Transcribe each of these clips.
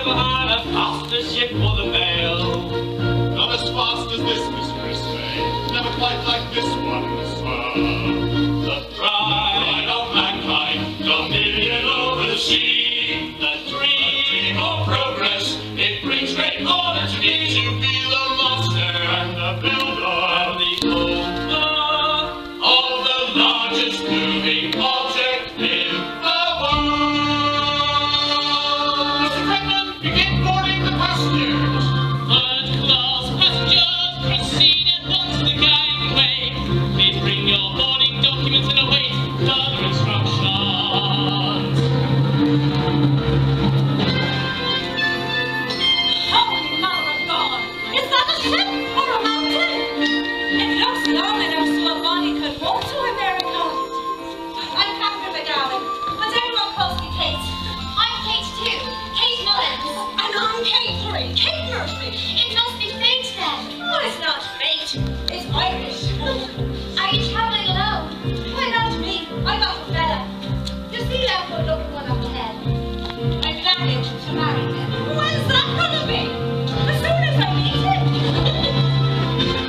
never had a faster ship for the mail. Not as fast as this, Miss Brisbane. Never quite like this one, sir. The pride of mankind, dominion over the sea. The dream of progress, it brings great honor to me to be the master and the builder and the owner of the largest moving object in the world. Mr. Redmond, begin boarding the passengers. Third class passengers, proceed at once to the gangway. Please bring your boarding documents and await further instructions. Holy Mother of God! Is that a ship or a mountain? It looks long enough so a body could walk to America. I'm Catherine McGowan, and everyone calls me Kate. I'm Kate too. Kate Mullins. And I'm Kate 3, Kate Murphy. It must be fate then. Oh, it's not fate, it's Irish. Are you travelling alone? Why not me? I got a fella. You see that good looking one up ahead? I'm planning to marry him. When's that gonna be? As soon as I meet him.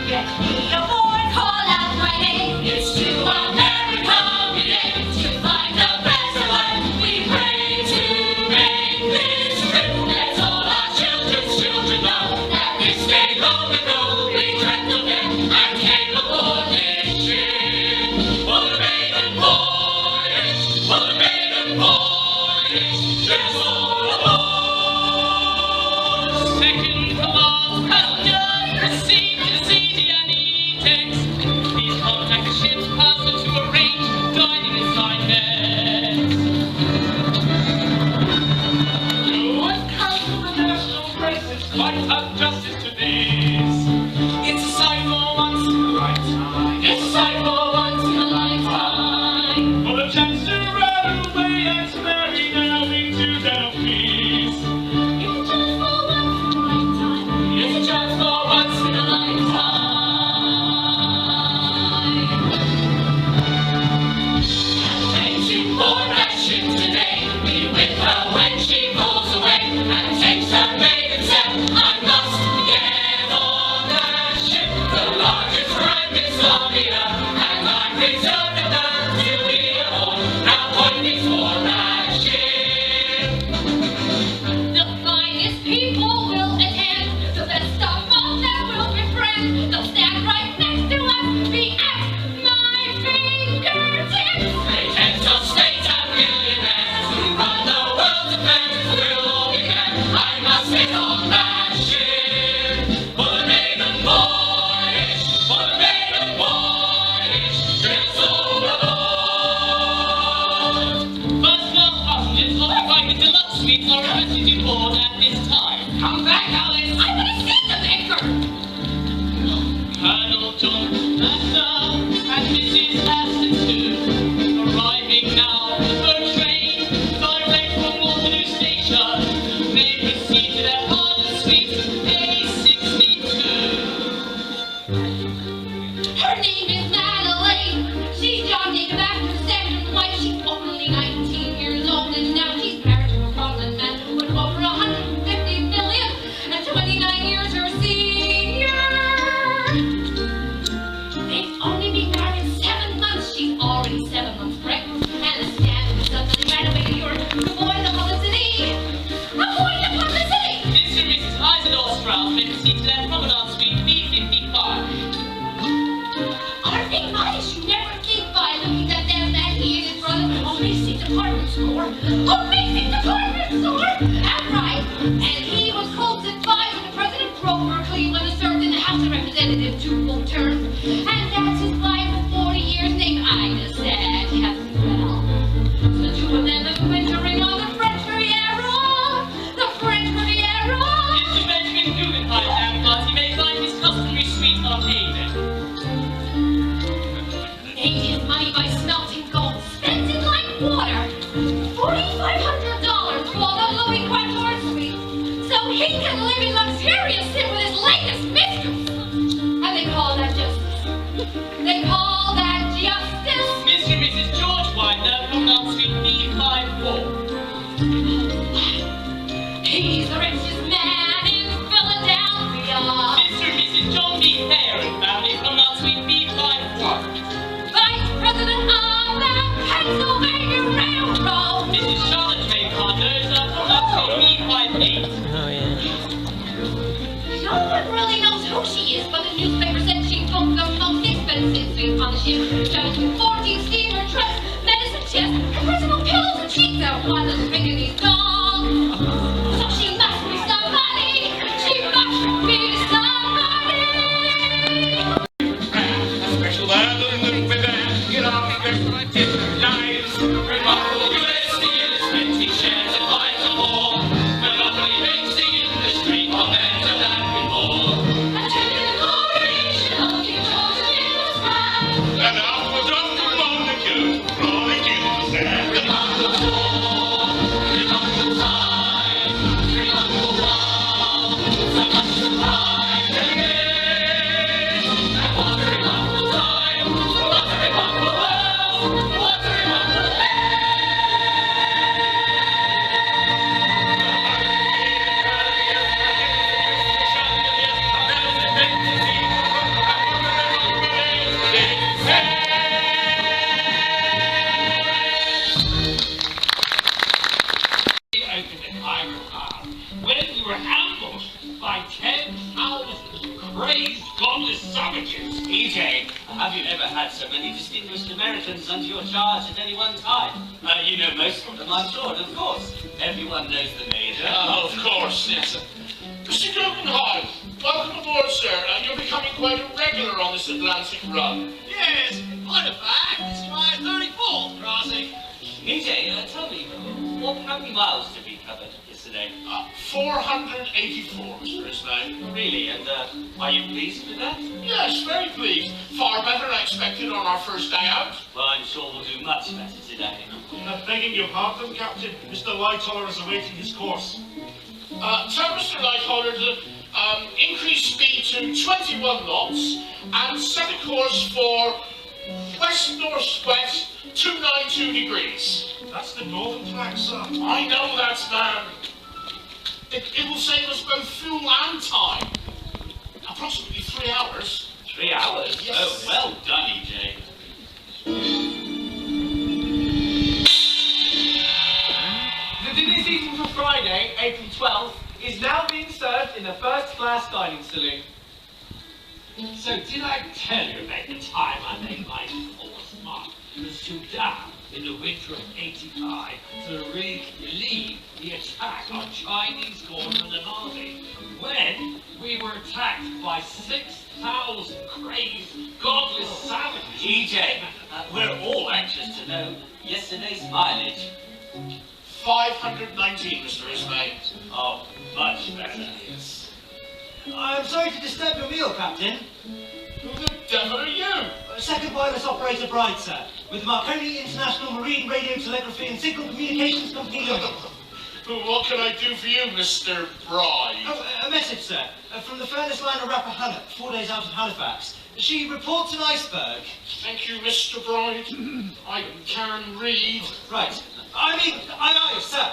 Get me aboard, call out my name. It's to America we aim to find the best of life. We pray to make this trip. Let all our children know that this day long ago we dreamt of it and came aboard this ship. For the maiden voyage, for the maiden voyage, there's all aboard. Second class passengers, proceed to Titanic. Please contact the ship's purser to arrange dining assignments. You have come to the national races, quite have justice to these. It's a sight for once in a lifetime. It's a sight for once in a lifetime. For the chance to run away and to marry now into their peace. It's a chance for once in a lifetime. It's a chance for once in a lifetime. And to board that ship today, be with her when she pulls away and takes her maiden step. I must get on that ship, the largest right Islamia, and I'm reserved the nerve to be aboard. Now point me for that ship. The finest people will attend, the best of all that will befriend. They'll stand right next to us, be at my fingertips. Agents of state and millionaires who run the world's affairs will all be there. I must get on that ship for the maiden voyage, for the maiden voyage. Ships all aboard. First class passengers occupying the deluxe suite are requested to board at this time. Come back, Alice. I want to see the maker. Colonel John Astor and Mrs. Astor too, arriving now on the boat train, direct from Waterloo Station. They proceed to their partner suite, A62. Her name is Madeline. She's John Jacob Astor's second wife. She's only 19 years old, and now she's married to a prominent man with over 150 million and 29 years her senior. They've only been married 7 months. She's already 7 months pregnant, and the scandal is such that they ran away to Europe to avoid the publicity. Avoid the publicity. Mr. and Mrs. Isidore Strauss may proceed to their promenade suite, B55. Aren't they nice? You never think by looking at them that he and his brother basic department store. Basic department store! That's right. And he was Colt's advisor to President Grover Cleveland, who served in the House of Representatives 2 full terms. And that's his wife for 40 years named Ida said Caswell. The two of them have been touring on the French Riviera. The French Riviera. Mr. Benjamin Guggenheim and party may find his customary suite arcaded. Made his money by smelting gold, spent it like water. $4,500 for the Louis Vuitton suite, so he can live in luxurious sin with his latest mistress. And they call that justice. They call that justice. Mr. and Mrs. George Winder, promenade suite, B54. He's the Have you ever had so many distinguished Americans under your charge at any one time? You know most of them, I'm sure, and of course, everyone knows the Major. Oh, of course, yes. Mr. Guggenheim, welcome aboard, sir. You're becoming quite a regular on this Atlantic run. Yes, point of fact, it's my 34th crossing. EJ, tell me, how many miles did we cover yesterday? 484, Mr. Ismay. Really, and are you pleased with that? Yes, very pleased. Far better than I expected on our first day out. Well, I'm sure we'll do much better today. Begging your pardon, Captain, Mr. Lightoller is awaiting his course. Tell Mr. Lightoller to increase speed to 21 knots and set a course for west-northwest 292 degrees. That's the northern flag, sir. I know that, man. It will save us both fuel and time. Approximately 3 hours. 3 hours? Yes. Oh, well done, EJ. The dinner seating for Friday, April 12th, is now being served in the first-class dining saloon. So did I tell you about the time I made my fourth mark to Sudan in the winter of '85 to relieve the attack on Chinese corner of the Navy, when we were attacked by 6,000 crazed, godless savages? EJ, we're all anxious to know yesterday's mileage. 519, Mr. Ismay. Oh, much better. Yes. I'm sorry to disturb your meal, Captain. Who the devil are you? Second wireless operator Bride, sir, with the Marconi International Marine Radio Telegraphy and Signal Communications Company Limited. What can I do for you, Mr. Bride? Oh, a message, sir, from the furnace liner Rappahannock, 4 days out of Halifax. She reports an iceberg. Thank you, Mr. Bride. I can read. Right. Aye, sir.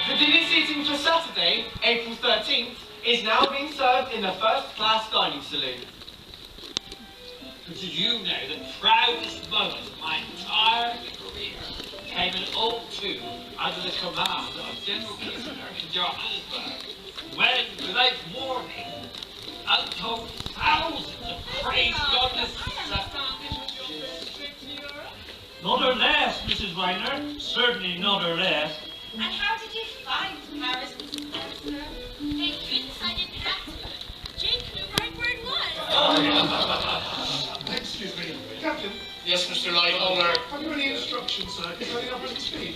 The dinner seating for Saturday, April 13th, is now being served in the first-class dining saloon. But did you know the proudest moment of my entire career came in '02 under the command of General Kitchener in Johannesburg, when, without warning, untold thousands of crazed godless Not her last, Mrs. Weiner. Certainly not her last. And how did you find Paris, Mrs. Forrester? Thank goodness I didn't have to. Jake knew right where it was. Excuse me, Captain. Yes, Mr. Lightoller. Have you any instructions, sir, concerning operating speed?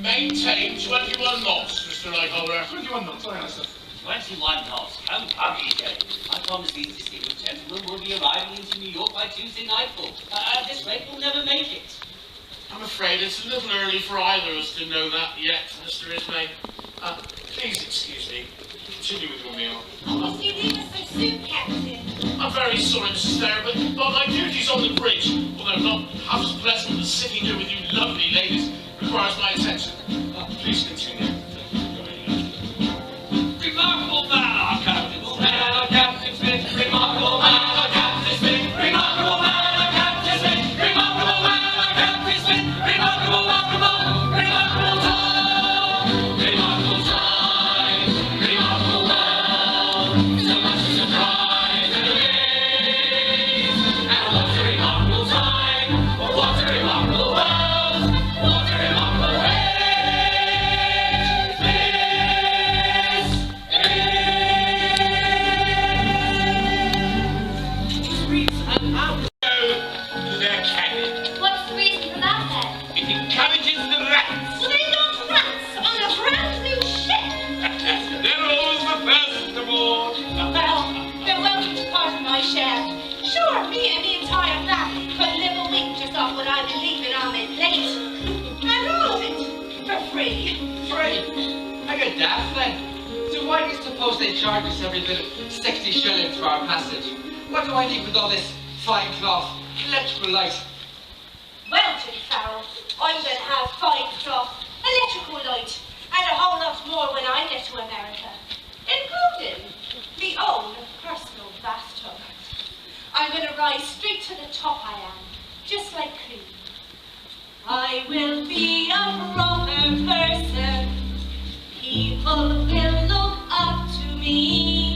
Maintain 21 knots, Mr. Lightoller. 21 knots, aye, sir. 21 knots. Come, EJ. I promise these distinguished gentlemen will be arriving into New York by Tuesday nightfall. At this rate, we'll never make it. I'm afraid it's a little early for either of us to know that yet, Mr. Ismay. Please excuse me. Continue with your meal. Oh, must you leave us so soon, Captain? I'm very sorry, Mrs. Thayer, but my duties on the bridge, although not half as pleasant as sitting here with you lovely ladies, requires my attention. Please continue. remarkable man, our Captain Smith, our Captain Smith, remarkable man, our Captain Smith, remarkable man, our Captain Smith, remarkable man, our Captain Smith, remarkable, remarkable time, remarkable time, remarkable world, so much to surprise and amaze, and what's a remarkable time, what's a remarkable world, what's a remarkable age. What's the reason for that, then? It encourages the rats. Well, they're not rats on a brand new ship. They're always the first aboard. Well, they're welcome to part of my share. Sure, me and the entire family could live a week just off what I've been leaving on my plate. And all of it for free. Free? I get daft then. So why do you suppose they charge us every bit of 60 shillings for our passage? What do I need with all this fine cloth, electrical light? Well, to be foul, I'm going to have fine cloth, electrical light, and a whole lot more when I get to America, including me own personal bathtub. I'm going to rise straight to the top, I am, just like Queen. I will be a proper person. People will look up to me.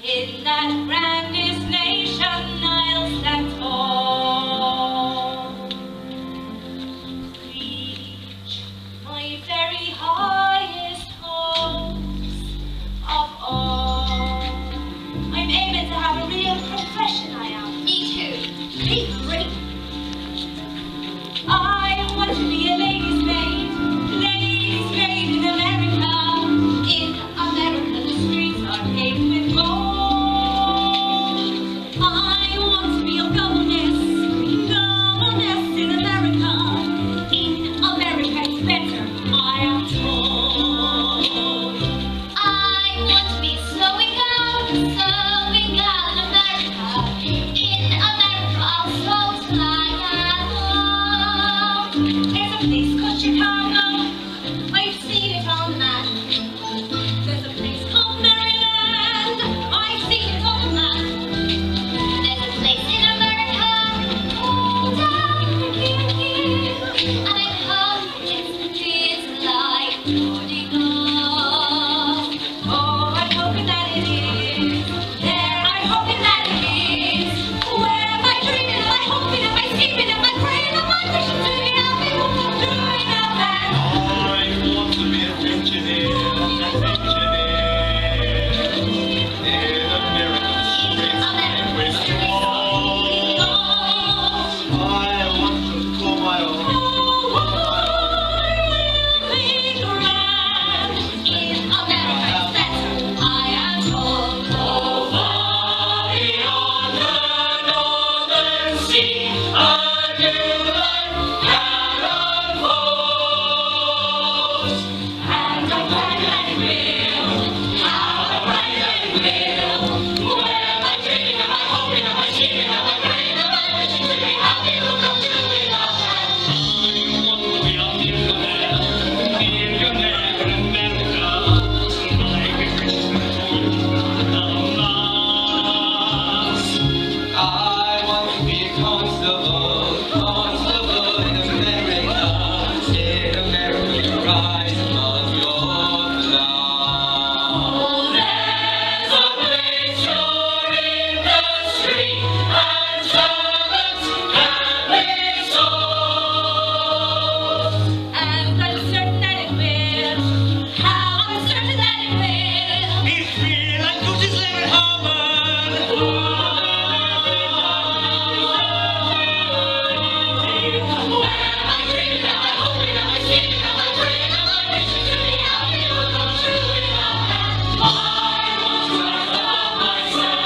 In that grandest nation I'll stand tall, reach my very highest hopes of all. I'm aiming to have a real profession, I am. Me too. Me three. I want to be a lady's maid in America. In America, the streets are paved with gold. I want to be a governess in America. In America, it's better, I am told. I want to be a sewing girl in America. In America, I'll sew till I am old. There's a place called Chicago. I've seen it on the map. There's a place called Maryland. I've seen it on the map. There's a place in America, down here, and I hope it's like Porthcurno. Oh, I'm hoping that it is. There, I'm hoping that it is. Where am I dreaming? Am I hoping? Am I sleeping? Am I praying? Am I wishing to be happy? Doing that. I want to be an engineer. In American streets with walls. I want to call my own. In America, it's better, I am told. Over beyond the northern sea, a new life can unfold. And I'm glad that it will. How bright that it will. Where am I dreaming? Am I hoping? Am I scheming? Am I praying? Am I wishing to be happy? Look up to the enough. I want to be a millionaire in America. So my Christmas I want to be a constable in America. In America, rise above your cloud. There's a place you're in the street, and servants can be sold. And I'm certain that it will. How I'm certain that it will. If we like coaches live in Harvard. Where am I dreaming? Am I hoping? Am I scheming? Am I praying? Am I wishing to be happy? Look up to enough. I want to rise above myself.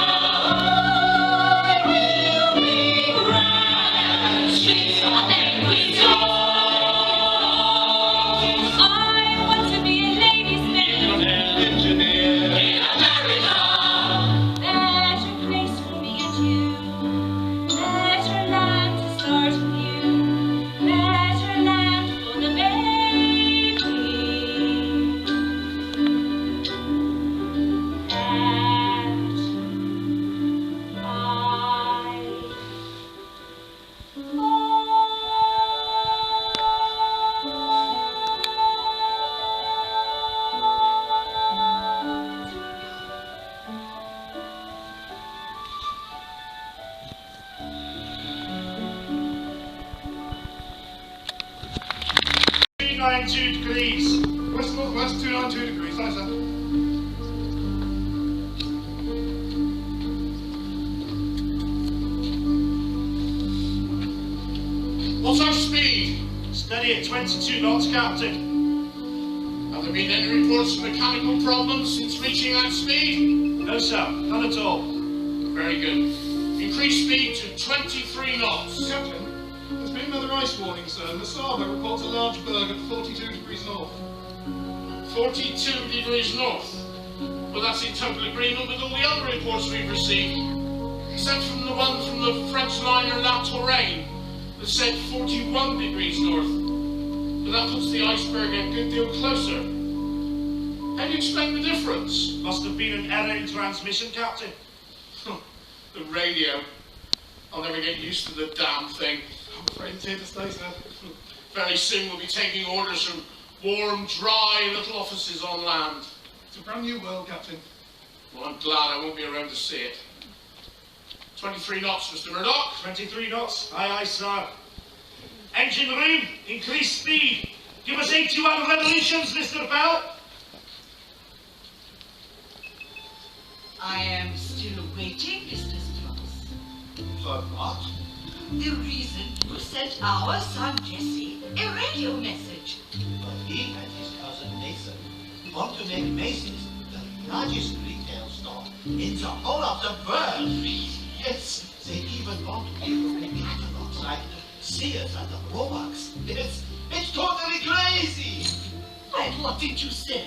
Streets of America. I want to be a lady's maid. Engineer. In America. Better place for me and you. Better land to start anew. Better land for the baby. I 2 degrees. West northwest 292 degrees. Nice, sir. What's our speed? Steady at 22 knots, Captain. Have there been any reports of mechanical problems since reaching that speed? No, sir. None at all. Very good. Increase speed to 23 knots. Captain, there's been another ice warning, sir. Masaba reports a large berg at 42 degrees north. 42 degrees north. Well, that's in total agreement with all the other reports we've received. Except from the one from the French liner La Touraine that said 41 degrees north. But that puts the iceberg a good deal closer. How do you explain the difference? Must have been an error in transmission, Captain. The radio. I'll never get used to the damn thing. I'm afraid it's here to stay, sir. Very soon we'll be taking orders from warm, dry little offices on land. It's a brand new world, Captain. Well, I'm glad I won't be around to see it. 23 knots, Mr. Murdoch. 23 knots. Aye, aye, sir. Engine room, increase speed. Give us 81 revolutions, Mr. Bell. I am still waiting, Mr. Strauss. For what? The reason you sent our son Jesse a radio message. But he and his cousin Nathan want to make Macy's the largest retail store in the whole of the world. Yes, they even want to give away catalogs like Sears and the Roebucks. It's totally crazy. And what did you say?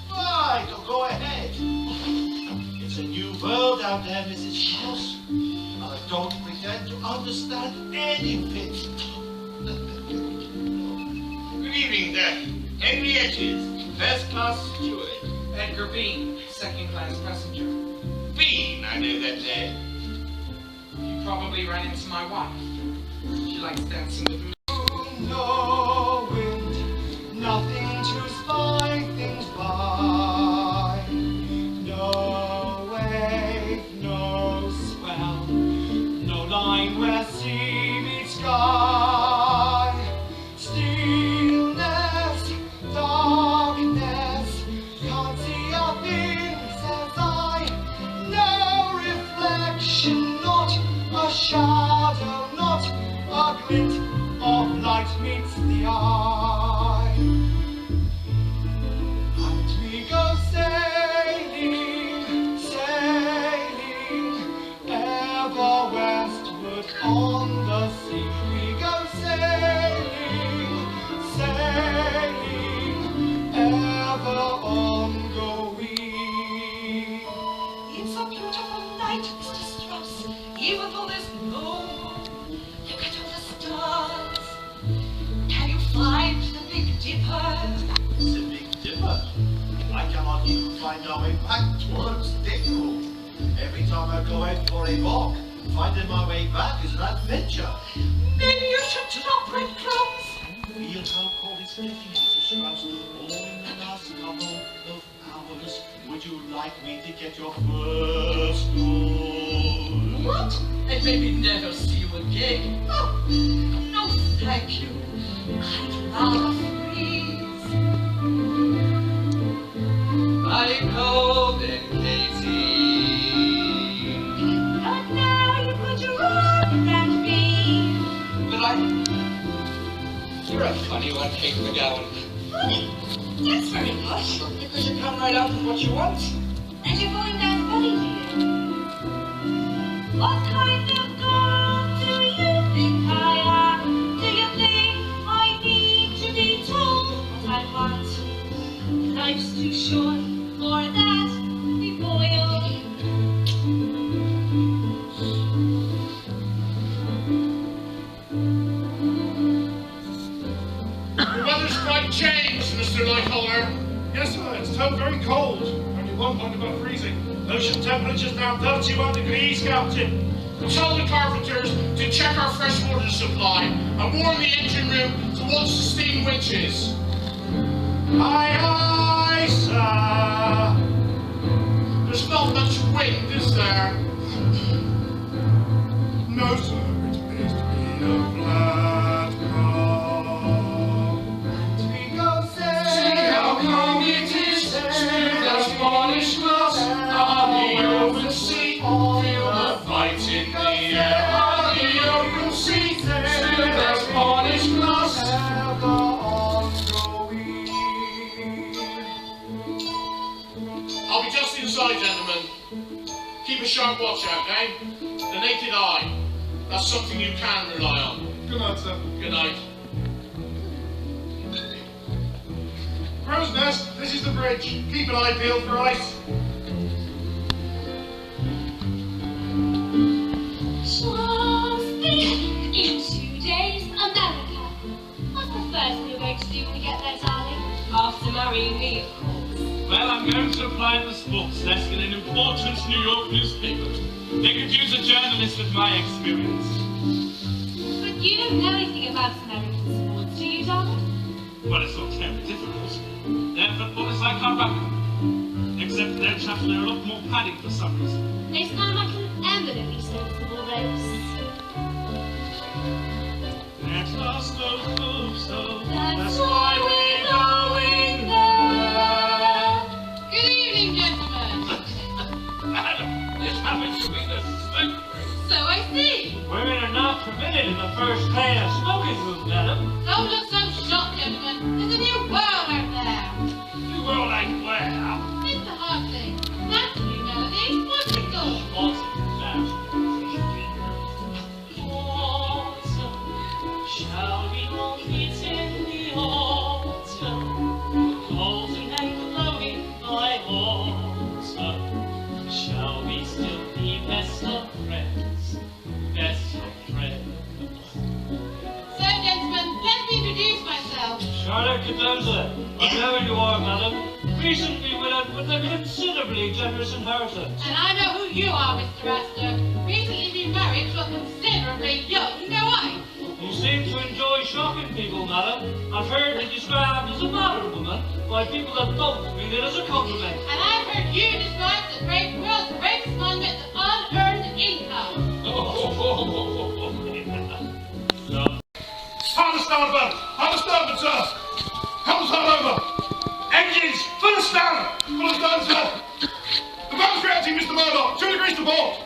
Right, go ahead. It's a new world out there, Mrs. Strauss. I don't pretend to understand any of it. Good evening, there. Henriette's first-class steward. Edgar Bean, second-class passenger. Bean, I know that name. You probably ran into my wife. She likes dancing with me. No wind, nothing to spy things by. No wave, no swell, no line where sea meets sky. Stillness, darkness, can't see a thing, says I. No reflection, not a shadow, not a glint of light meets the eye. And we go sailing, sailing, ever westward on the sea. We go sailing, sailing, ever on going. It's a beautiful night, Mr. Strauss, even though there's no moon. Look at all the stars. Can you find the Big Dipper? The Big Dipper? I cannot even find our way back towards Dale. Every time I go out for a walk, finding my way back is an adventure. Maybe you should drop breadcrumbs. Feel how cold it's getting, Mr. Strauss. All in the last couple of hours. Would you like me to get your first dose? What? And maybe never see you again? Oh, no thank you. I'd rather freeze. I'm cold and Katie. But now you put your arms around me. But you're a funny one, Kate McGowan. That's very much. Because you come right out with what you want. And you're going down funny, do you? What kind of girl do you think I am? Do you think I need to be told what I want? Life's too short for that, be boiled. The weather's quite changed, Mr. Lightholder. Yes, sir, it's turned very cold. Only 1 point above freezing. Ocean temperature's now 31 degrees, Captain. Tell the carpenters to check our freshwater supply and warn the engine room to watch the steam winches. Aye, aye, sir. There's not much wind, is there? No, sir, it appears to be a flat calm. And we go sailing. See how calm it is, smooth as polished glass, on the open sea, feel the fight in the air, on the open sea, smooth as polished glass. Ever ongoing. I'll be just inside, gentlemen. Keep a sharp watch out, eh? The naked eye. That's something you can rely on. Good night, sir. Good night. Crow's Nest, this is the bridge. Keep an eye peeled for ice. In 2 days, America. What's the first thing you're going to do when we get there, darling? After marrying me, of course. Well, I'm going to apply to the sports desk in an important New York newspaper. They could use a journalist with my experience. But you don't know anything about American sports, do you, darling? Well, it's not terribly difficult. They're footballers like our rugby. except for they'll have to wear a lot more padding for some reason. They sound like an eminently sensible race. That's our stove. That's why we're going there. Good evening, gentlemen. Madam, this happens to be the smoke room. So I see. Women are not permitted in the first class smoking room, madam. Don't look so shocked, gentlemen. There's a new world out there. You were like, where? It's the hard thing. That's the new melody. What's it called? Shall we all meet in the autumn? Golden and glowing by autumn. Shall we still be best of friends? Best of friends. So, gentlemen, let me introduce myself. Charlotte Cadenza, whoever you are, madam, recently widowed with a considerably generous inheritance. And I know who you are, Mr. Astor. Recently been married to a considerably young wife. You seem to enjoy shocking people, madam. I've heard it described as a modern woman by people that don't mean it as a compliment. And I've heard you describe the great world's greatest monument to unearned income. Start the starboard! On the starboard, sir! Helm's all over! Engines! Full astern! Full astern, sir! The boat's reacting, Mr. Murdoch! 2 degrees to port!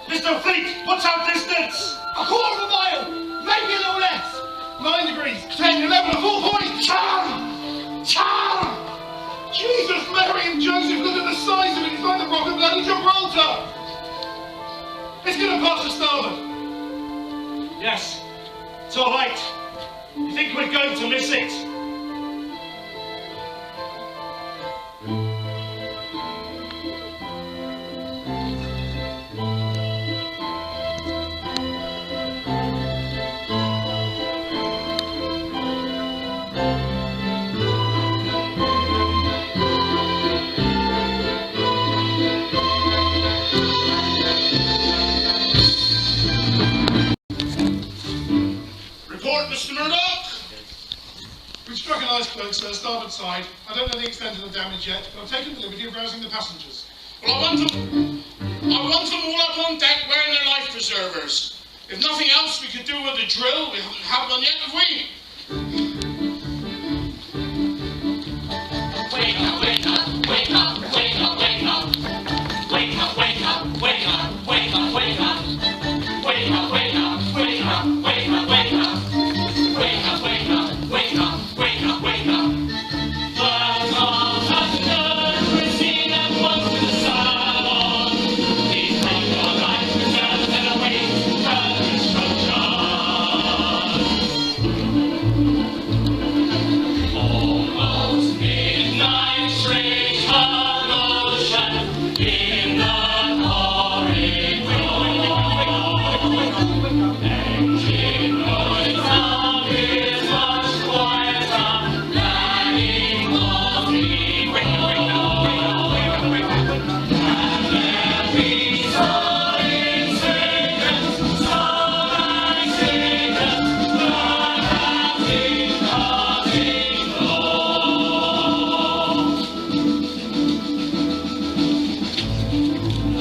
Mr. Fleet, what's our distance? A quarter of a mile, maybe a little less. 9 degrees, 10, 11, a full hoist. Chum! Jesus, Mary and Joseph, look at the size of it. It's like the rock of bloody Gibraltar. It's going to pass the starboard. Yes, it's all right. You think we're going to miss it? Report, Mr. Murdoch. We've struck an iceberg, sir, starboard side. I don't know the extent of the damage yet, but I've taken the liberty of rousing the passengers. Well, I want them all up on deck wearing their life preservers. If nothing else we could do with a drill, we haven't had one yet, have we? Wake up, wake up, wake up, wake up, wake up. Wake up, wake up, wake up, wake up, wake up. Wake up, wake up, wake up, wake up, wake up. Wake up, wake up, wake up, wake up, wake up. Flags on passengers, we're seen at once to the salon. Please take your life preservers and await further instructions. Almost midnight, straight on ocean, in the torrid engine noise now is much quieter, landing on the road. And there be soaring seconds, starlight seconds, the captain coming home.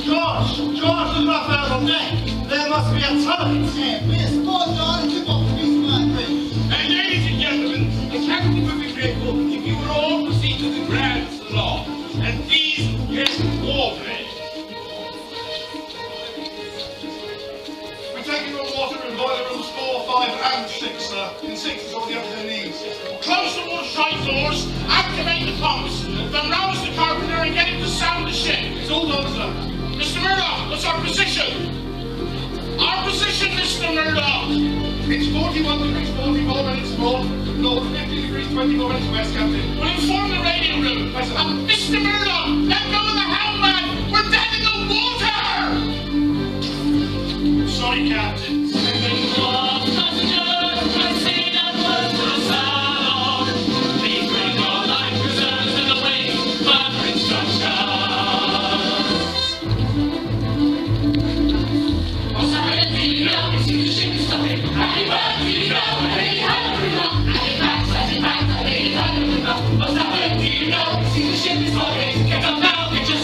George, look up out on deck. There must be a turret. We're spot on to what we might be. And ladies and gentlemen, the captain would be grateful if you would all proceed to the grand salon. And please get warmly. We're taking on water in boiler rooms 4, 5 and 6, sir. In 6 it's already up to their knees. Close the watertight doors, activate the pumps, then rouse the carpenter and get him to sound the ship. It's all done, sir. Mr. Murdoch, what's our position? Our position, Mr. Murdoch. It's 41 degrees 44 minutes north, north 50 degrees 24 minutes west, Captain. We'll inform the radio room. Yes, sir. Mr. Murdoch, let go of the helm, man. We're dead in the water. Sorry, Captain. Get up now, get your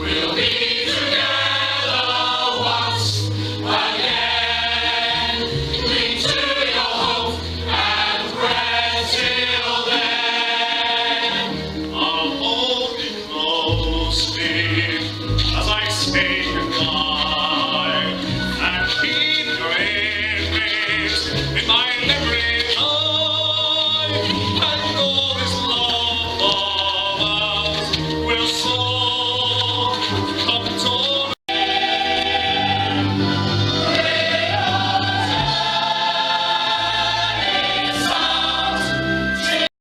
We'll be